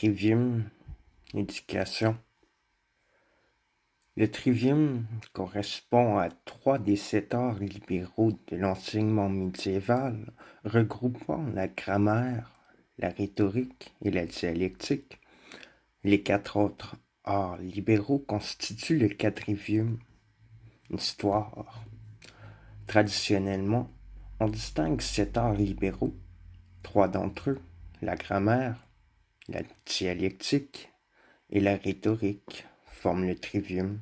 Trivium, éducation. Le trivium correspond à 3 des 7 arts libéraux de l'enseignement médiéval, regroupant la grammaire, la rhétorique et la dialectique. Les 4 autres arts libéraux constituent le quadrivium, histoire. Traditionnellement, on distingue 7 arts libéraux, 3 d'entre eux, la grammaire, la dialectique et la rhétorique, forment le trivium.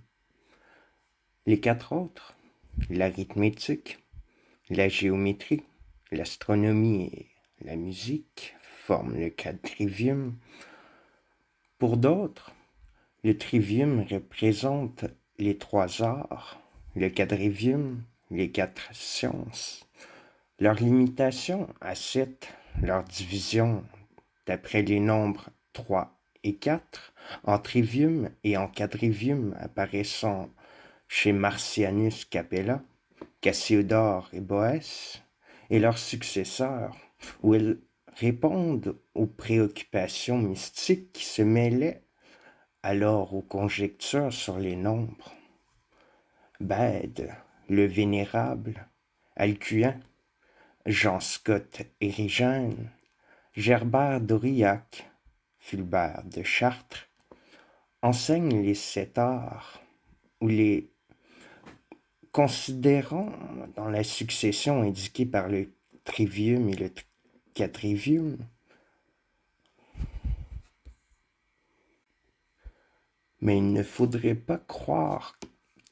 Les 4 autres, l'arithmétique, la géométrie, l'astronomie et la musique, forment le quadrivium. Pour d'autres, le trivium représente les 3 arts, le quadrivium, les 4 sciences. Leur limitation à 7, leur division d'après les nombres 3 et 4, en trivium et en quadrivium apparaissant chez Marcianus Capella, Cassiodore et Boès, et leurs successeurs, où elles répondent aux préoccupations mystiques qui se mêlaient alors aux conjectures sur les nombres. Bède, le Vénérable, Alcuin, Jean Scott Érigène, Gerbert d'Aurillac, Fulbert de Chartres, enseignent les 7 arts, ou les considérant dans la succession indiquée par le trivium et le quadrivium. Mais il ne faudrait pas croire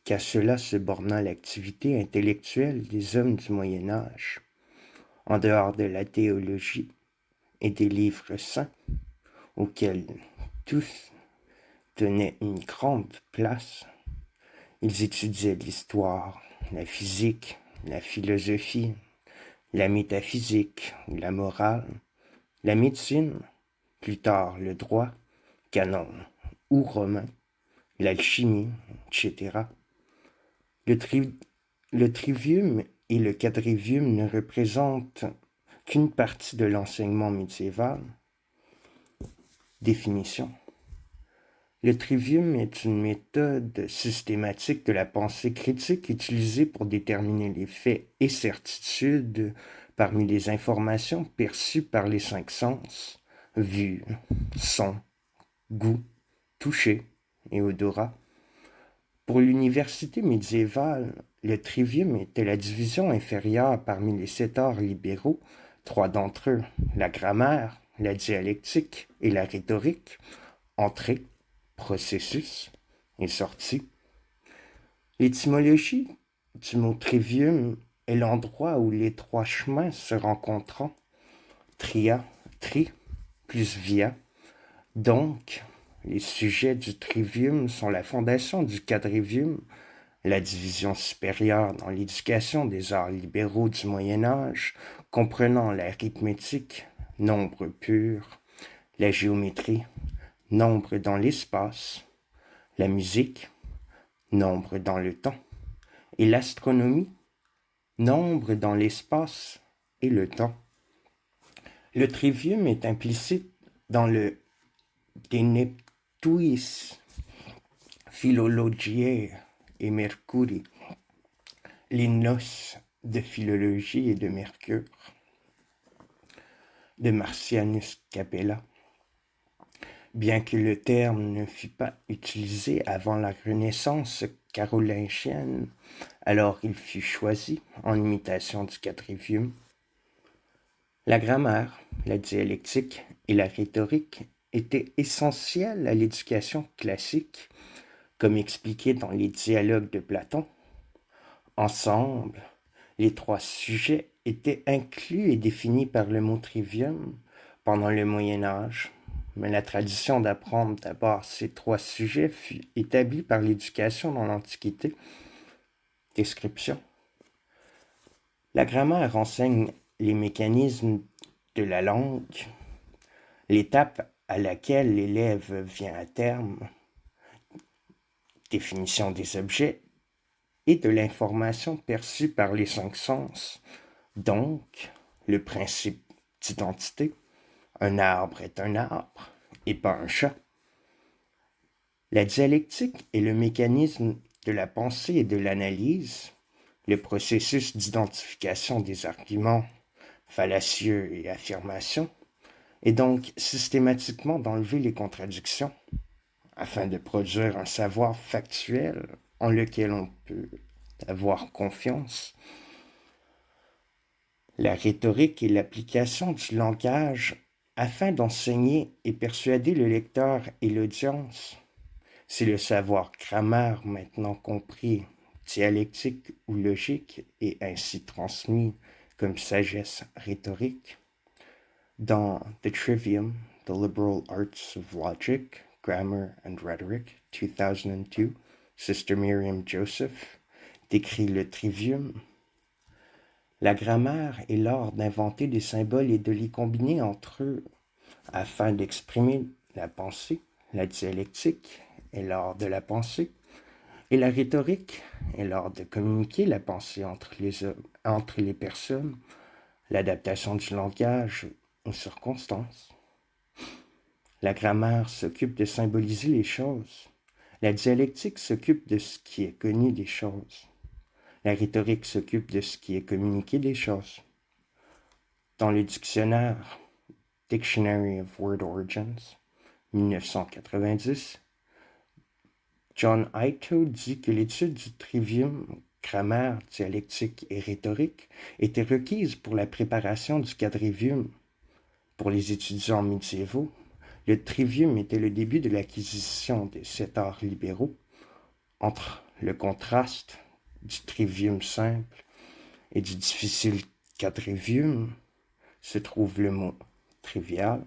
qu'à cela se bornant l'activité intellectuelle des hommes du Moyen Âge, en dehors de la théologie et des livres saints, auxquels tous tenaient une grande place. Ils étudiaient l'histoire, la physique, la philosophie, la métaphysique ou la morale, la médecine, plus tard le droit, canon ou romain, l'alchimie, etc. Le trivium et le quadrivium ne représentent qu'une partie de l'enseignement médiéval. Définition. Le trivium est une méthode systématique de la pensée critique utilisée pour déterminer les faits et certitudes parmi les informations perçues par les 5 sens, vue, son, goût, toucher et odorat. Pour l'université médiévale, le trivium était la division inférieure parmi les 7 arts libéraux, 3 d'entre eux, la grammaire, la dialectique et la rhétorique, entrée, processus et sortie. L'étymologie du mot trivium est l'endroit où les 3 chemins se rencontrant, tria, tri, plus via. Donc, les sujets du trivium sont la fondation du quadrivium, la division supérieure dans l'éducation des arts libéraux du Moyen Âge, comprenant l'arithmétique, nombre pur, la géométrie, nombre dans l'espace, la musique, nombre dans le temps, et l'astronomie, nombre dans l'espace et le temps. Le trivium est implicite dans le De Neptuis Philologiae et Mercuri, les noces de philologie et de Mercure, de Marcianus Capella. Bien que le terme ne fût pas utilisé avant la Renaissance carolingienne, alors il fut choisi en imitation du quadrivium. La grammaire, la dialectique et la rhétorique étaient essentielles à l'éducation classique, comme expliqué dans les dialogues de Platon. Ensemble, les 3 sujets étaient inclus et définis par le mot trivium pendant le Moyen Âge. Mais la tradition d'apprendre d'abord ces 3 sujets fut établie par l'éducation dans l'Antiquité. Description. La grammaire enseigne les mécanismes de la langue, l'étape à laquelle l'élève vient à terme, définition des objets et de l'information perçue par les 5 sens, donc le principe d'identité. Un arbre est un arbre, et pas un chat. La dialectique est le mécanisme de la pensée et de l'analyse, le processus d'identification des arguments fallacieux et affirmations, et donc systématiquement d'enlever les contradictions afin de produire un savoir factuel en lequel on peut avoir confiance. La rhétorique est l'application du langage afin d'enseigner et persuader le lecteur et l'audience. C'est le savoir grammaire maintenant compris, dialectique ou logique, et ainsi transmis comme sagesse rhétorique. Dans The Trivium, The Liberal Arts of Logic, Grammar and Rhetoric, 2002, Sister Miriam Joseph décrit le trivium. La grammaire est l'art d'inventer des symboles et de les combiner entre eux afin d'exprimer la pensée. La dialectique est l'art de la pensée. Et la rhétorique est l'art de communiquer la pensée entre les personnes, l'adaptation du langage aux circonstances. La grammaire s'occupe de symboliser les choses. La dialectique s'occupe de ce qui est connu des choses. La rhétorique s'occupe de ce qui est communiqué des choses. Dans le dictionnaire Dictionary of Word Origins, 1990, John Ito dit que l'étude du trivium, grammaire, dialectique et rhétorique, était requise pour la préparation du quadrivium. Pour les étudiants médiévaux, le trivium était le début de l'acquisition de 7 arts libéraux. Entre le contraste du trivium simple et du difficile quadrivium se trouve le mot trivial.